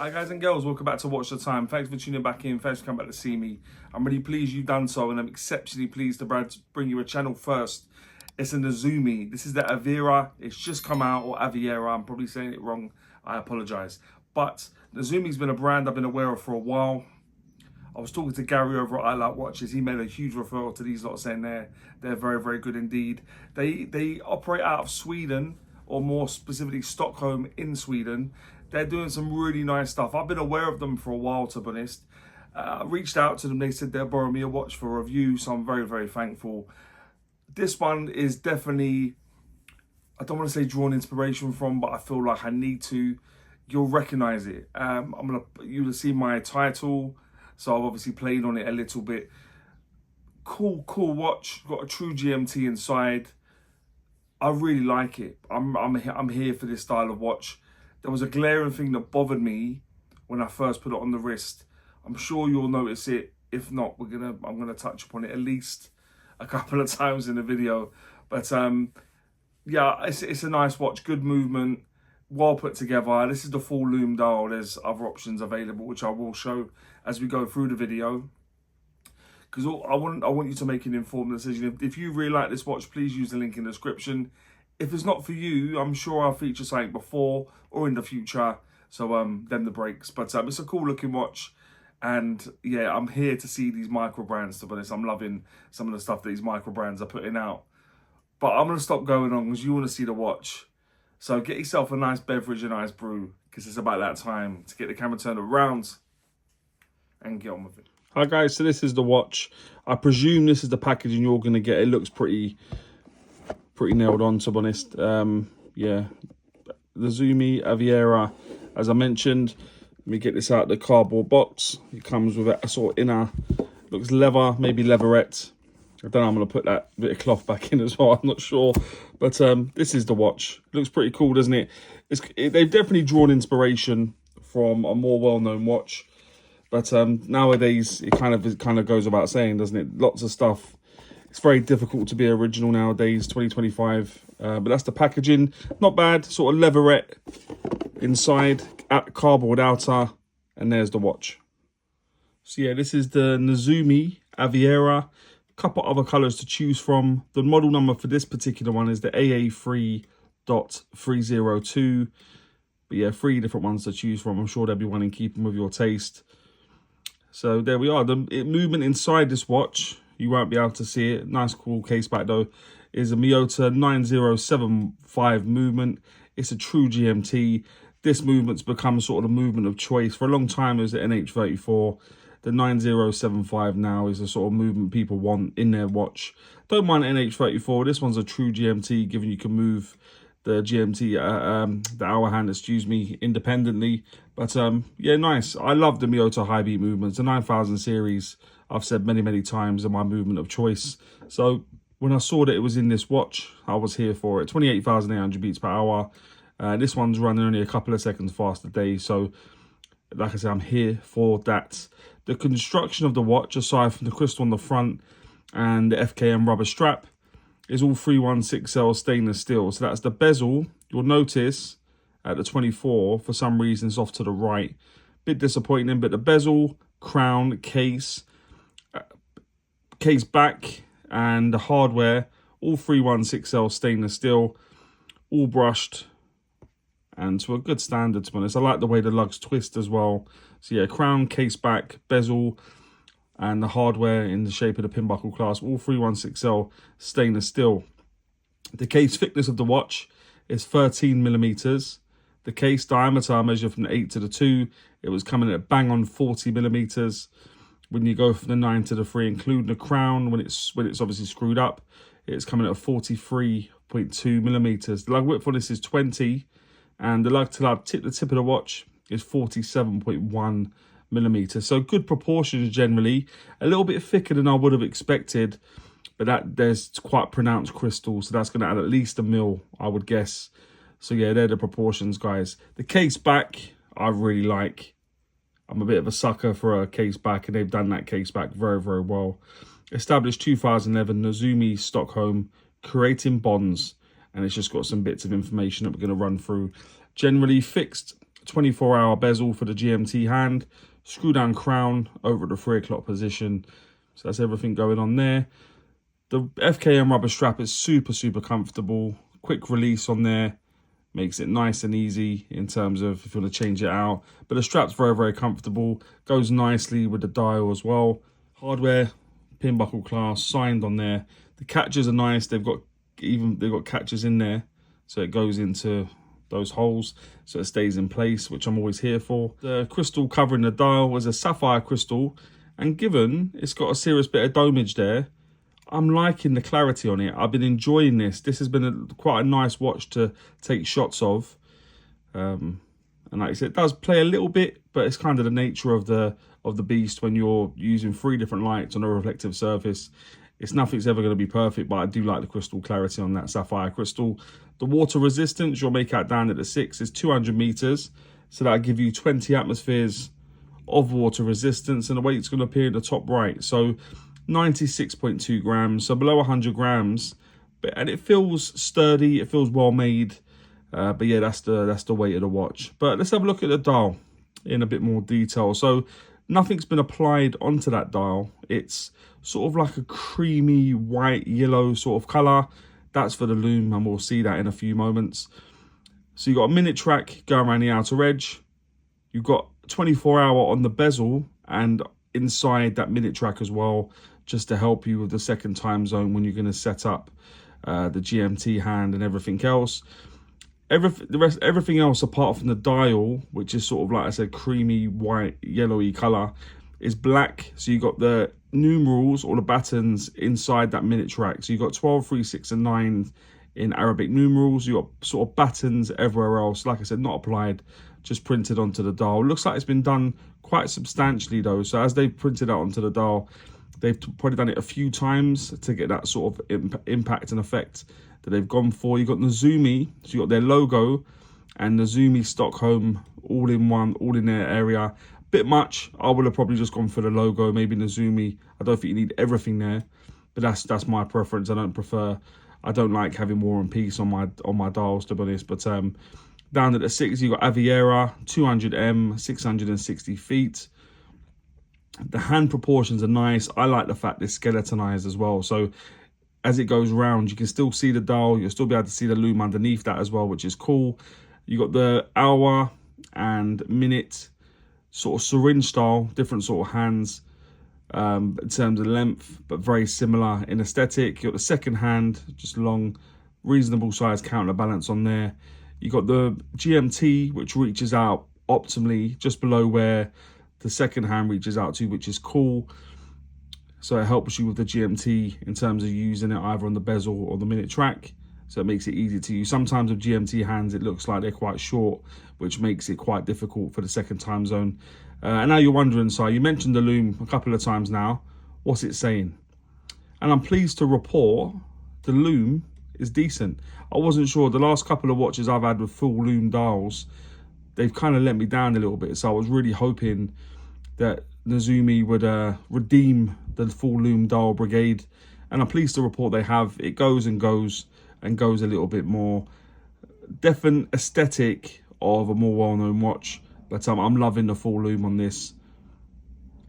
Hi guys and girls, welcome back to Watch the Time. Thanks for tuning back in, thanks for coming back to see me. I'm really pleased you've done so, and I'm exceptionally pleased to bring you a channel first. It's a Nezumi. This is the Avira. It's just come out, or Aviera. I'm probably saying it wrong. I apologize. But Nezumi's been a brand I've been aware of for a while. I was talking to Gary over at I Like Watches. He made a huge referral to these lots, saying they're very, very good indeed. They operate out of Sweden, or more specifically Stockholm in Sweden. They're doing some really nice stuff. I've been aware of them for a while, to be honest. I reached out to them. They said they'll borrow me a watch for a review, so I'm very, very thankful. This one is definitely, I don't want to say drawn inspiration from, but I feel like I need to. You'll recognize it. You'll see my title, so I've obviously played on it a little bit. Cool watch. Got a true GMT inside. I really like it. I'm here for this style of watch. There was a glaring thing that bothered me when I first put it on the wrist. I'm sure you'll notice it. If not, I'm gonna touch upon it at least a couple of times in the video. But yeah, it's a nice watch, good movement, well put together. This is the full lume dial. There's other options available, which I will show as we go through the video. Because I want you to make an informed decision. If you really like this watch, please use the link in the description. If it's not for you, I'm sure I'll feature something before or in the future. So then the breaks. But it's a cool looking watch. And yeah, I'm here to see these Microbrands, to be honest. I'm loving some of the stuff that these Microbrands are putting out. But I'm going to stop going on because you want to see the watch. So get yourself a nice beverage, a nice brew, because it's about that time to get the camera turned around and get on with it. Hi guys, so this is the watch. I presume this is the packaging you're going to get. It looks pretty nailed on, to be honest. Yeah, the Nezumi Aviera, as I mentioned. Let me get this out of the cardboard box. It comes with a sort of inner, looks leather, maybe leatherette. I don't know, I'm going to put that bit of cloth back in as well, I'm not sure. But this is the watch. It looks pretty cool, doesn't it? They've definitely drawn inspiration from a more well-known watch. But nowadays, it kind of goes about saying, doesn't it? Lots of stuff. It's very difficult to be original nowadays, 2025. But that's the packaging. Not bad. Sort of leatherette inside, cardboard outer, and there's the watch. So yeah, this is the Nezumi Aviera. A couple other colours to choose from. The model number for this particular one is the AA3.302. But yeah, 3 different ones to choose from. I'm sure there'll be one in keeping with your taste. So there we are. The movement inside this watch, you won't be able to see it. Nice cool case back though. Is a Miyota 9075 movement. It's a true GMT. This movement's become sort of the movement of choice. For a long time it was the NH34. The 9075 now is the sort of movement people want in their watch. Don't mind NH34. This one's a true GMT, given you can move the GMT, the hour hand, excuse me, independently. But yeah, nice. I love the Miyota high beat movements. The 9000 series, I've said many times, are my movement of choice. So when I saw that it was in this watch, I was here for it. 28,800 beats per hour. This one's running only a couple of seconds faster a day. So like I said, I'm here for that. The construction of the watch, aside from the crystal on the front and the FKM rubber strap, is all 316L stainless steel. So that's the bezel. You'll notice at the 24, for some reason, it's off to the right. Bit disappointing, but the bezel, crown, case back, and the hardware, all 316L stainless steel, all brushed, and to a good standard, to be honest. I like the way the lugs twist as well. So yeah, crown, case back, bezel, and the hardware in the shape of the pin buckle clasp, all 316L stainless steel. The case thickness of the watch is 13 millimeters. The case diameter I measured from the 8 to the 2. It was coming at bang on 40 millimeters. When you go from the 9 to the 3, including the crown, when it's obviously screwed up, it's coming at 43.2 millimeters. The lug width on this is 20, and the lug to lug tip, the tip of the watch, is 47.1 millimeters. So good proportions generally. A little bit thicker than I would have expected, but there's quite pronounced crystal, so that's going to add at least a mil, I would guess. So yeah, they're the proportions, guys. The case back, I really like. I'm a bit of a sucker for a case back, and they've done that case back very well. Established 2011, Nezumi, Stockholm, creating bonds, and it's just got some bits of information that we're going to run through. Generally fixed 24-hour bezel for the GMT hand, screw down crown over at the 3 o'clock position. So that's everything going on there. The FKM rubber strap is super, super comfortable. Quick release on there. Makes it nice and easy in terms of if you want to change it out. But the strap's very, very comfortable. Goes nicely with the dial as well. Hardware, pin buckle class, signed on there. The catches are nice. They've got catches in there. So it goes into those holes. So it stays in place, which I'm always here for. The crystal covering the dial was a sapphire crystal. And given it's got a serious bit of domage there, I'm liking the clarity on it. I've been enjoying this. This has been quite a nice watch to take shots of. And like I said, it does play a little bit, but it's kind of the nature of the beast when you're using 3 different lights on a reflective surface. Nothing's ever going to be perfect, but I do like the crystal clarity on that sapphire crystal. The water resistance, you'll make out down at the 6, is 200 meters. So that'll give you 20 atmospheres of water resistance, and the weight's going to appear in the top right. So 96.2 grams, so below 100 grams, and it feels sturdy, it feels well made. But yeah, that's the weight of the watch. But let's have a look at the dial in a bit more detail. So nothing's been applied onto that dial. It's sort of like a creamy white yellow sort of color. That's for the lume, and we'll see that in a few moments. So you've got a minute track going around the outer edge. You've got 24-hour on the bezel and inside that minute track as well, just to help you with the second time zone when you're going to set up the GMT hand and everything else. Everything else apart from the dial, which is sort of like I said, creamy white yellowy color, is black. So you got the numerals or the buttons inside that minute track. So you got 12, 3, 6, and 9 in Arabic numerals. You got sort of buttons everywhere else. Like I said, not applied, just printed onto the dial. Looks like it's been done quite substantially though. So as they've printed out onto the dial, they've probably done it a few times to get that sort of impact and effect that they've gone for. You've got Nezumi, so you've got their logo and Nezumi Stockholm all in one, all in their area. Bit much. I would have probably just gone for the logo, maybe Nezumi. I don't think you need everything there, but that's my preference. I don't like having War and Peace on my dials, to be honest. But down at the 6, you've got Aviera, 200M, 660 feet. The hand proportions are nice. I like the fact it's skeletonized as well. So as it goes round, you can still see the dial. You'll still be able to see the lume underneath that as well, which is cool. You got the hour and minute sort of syringe style, different sort of hands in terms of length, but very similar in aesthetic. You got the second hand, just long, reasonable size counterbalance on there. You got the GMT, which reaches out optimally just below where the second hand reaches out to, which is cool. So it helps you with the GMT in terms of using it either on the bezel or the minute track. So it makes it easy to use. Sometimes with GMT hands, it looks like they're quite short, which makes it quite difficult for the second time zone. And now you're wondering, Si, you mentioned the lume a couple of times now. What's it saying? And I'm pleased to report the lume is decent. I wasn't sure. The last couple of watches I've had with full lume dials, they've kind of let me down a little bit. So I was really hoping that Nezumi would redeem the full lume dial brigade, and I'm pleased to report they have. It goes and goes and goes a little bit more. Definite aesthetic of a more well-known watch, but I'm loving the full lume on this,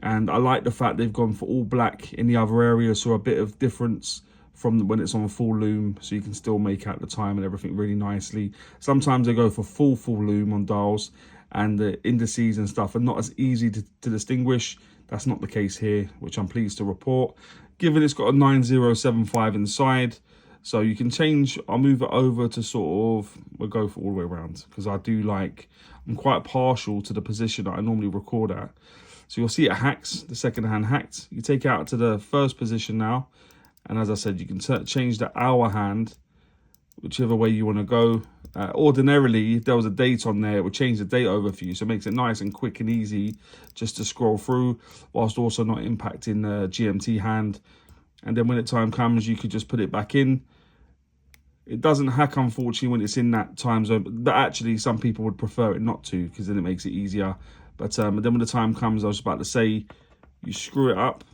and I like the fact they've gone for all black in the other areas, so a bit of difference from when it's on full lume, so you can still make out the time and everything really nicely. Sometimes they go for full lume on dials, and the indices and stuff are not as easy to distinguish. That's not the case here, which I'm pleased to report. Given it's got a 9075 inside, so you can change. I'll move it over to sort of, we'll go for all the way around, because I'm quite partial to the position that I normally record at. So you'll see it hacks, the second hand hacked. You take it out to the first position now, and as I said, you can change the hour hand, whichever way you want to go. Ordinarily, if there was a date on there, it would change the date over for you, so it makes it nice and quick and easy just to scroll through, whilst also not impacting the GMT hand. And then when the time comes, you could just put it back in. It doesn't hack, unfortunately, when it's in that time zone, but actually some people would prefer it not to, because then it makes it easier. But then when the time comes, I was about to say, you screw it up,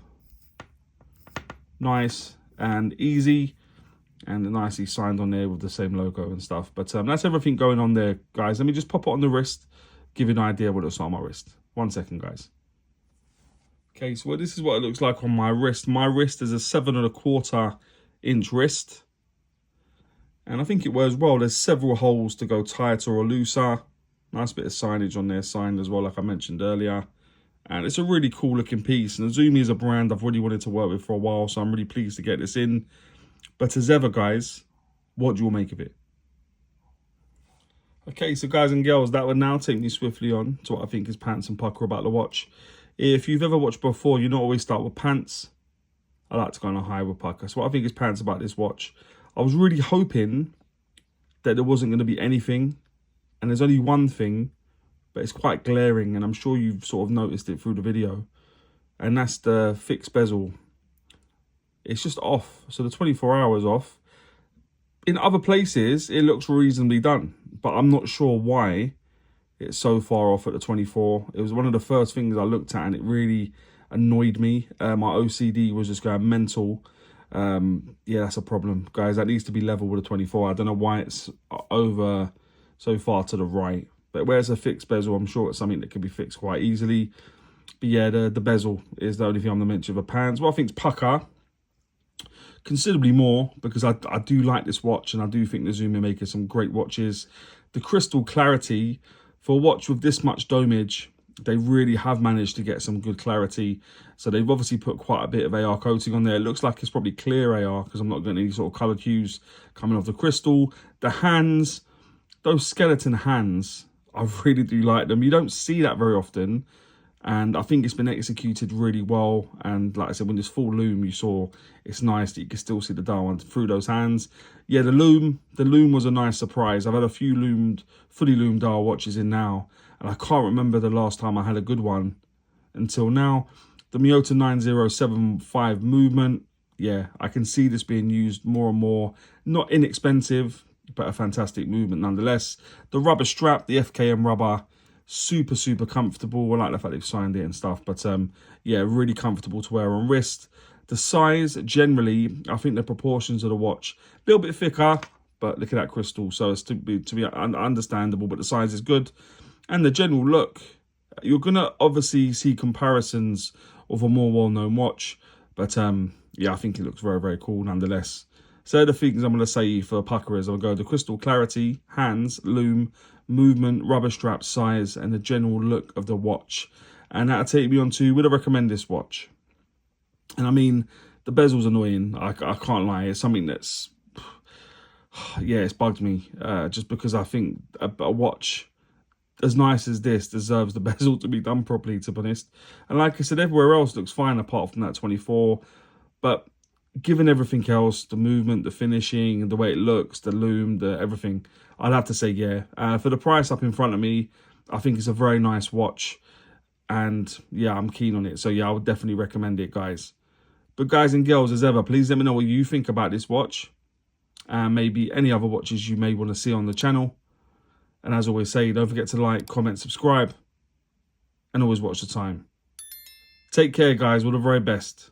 nice and easy, and nicely signed on there with the same logo and stuff. But that's everything going on there, guys. Let me just pop it on the wrist, give you an idea what it looks like on my wrist. 1 second, guys. Okay, so this is what it looks like on my wrist. My wrist is a 7¼ inch wrist. And I think it wears well. There's several holes to go tighter or looser. Nice bit of signage on there, signed as well, like I mentioned earlier. And it's a really cool looking piece. And Nezumi is a brand I've really wanted to work with for a while, so I'm really pleased to get this in. But as ever, guys, what do you all make of it? Okay, so guys and girls, that would now take me swiftly on to what I think is pants and Pukka about the watch. If you've ever watched before, you not always start with pants. I like to go on a high with Pukka. So what I think is pants about this watch. I was really hoping that there wasn't going to be anything. And there's only one thing, but it's quite glaring. And I'm sure you've sort of noticed it through the video. And that's the fixed bezel. It's just off. So the 24 hours off. In other places, it looks reasonably done. But I'm not sure why it's so far off at the 24. It was one of the first things I looked at and it really annoyed me. My OCD was just going mental. Yeah, that's a problem, guys. That needs to be level with the 24. I don't know why it's over so far to the right. But where it's a fixed bezel, I'm sure it's something that can be fixed quite easily. But yeah, the bezel is the only thing I'm going to mention of the pants. What I think is Pukka, considerably more, because I do like this watch and I do think Nezumi are making some great watches. The crystal clarity for a watch with this much domage, they really have managed to get some good clarity. So they've obviously put quite a bit of AR coating on there. It looks like it's probably clear AR because I'm not getting any sort of colour cues coming off the crystal. The hands, those skeleton hands, I really do like them. You don't see that very often. And I think it's been executed really well. And like I said, when there's full loom, you saw it's nice that you can still see the dial through those hands. Yeah, the loom was a nice surprise. I've had a few fully loomed dial watches in now. And I can't remember the last time I had a good one until now. The Miyota 9075 movement. Yeah, I can see this being used more and more. Not inexpensive, but a fantastic movement nonetheless. The rubber strap, the FKM rubber, super, super comfortable. I like the fact they've signed it and stuff. But yeah, really comfortable to wear on wrist. The size, generally, I think the proportions of the watch, a little bit thicker, but look at that crystal. So it's to be understandable, but the size is good. And the general look, you're going to obviously see comparisons of a more well-known watch. But yeah, I think it looks very, very cool nonetheless. So the things I'm going to say for Pukka is I'll go the crystal clarity, hands, loom, movement, rubber strap, size, and the general look of the watch. And that'll take me on to, would I recommend this watch? And I mean, the bezel's annoying. I can't lie. It's something that's, yeah, it's bugged me. Just because I think a watch as nice as this deserves the bezel to be done properly, to be honest. And like I said, everywhere else looks fine apart from that 24. But given everything else, the movement, the finishing, the way it looks, the loom, the everything, I'd have to say yeah. For the price up in front of me, I think it's a very nice watch. And yeah, I'm keen on it. So yeah, I would definitely recommend it, guys. But guys and girls, as ever, please let me know what you think about this watch. And maybe any other watches you may want to see on the channel. And as I always say, don't forget to like, comment, subscribe. And always watch the time. Take care, guys. All the very best.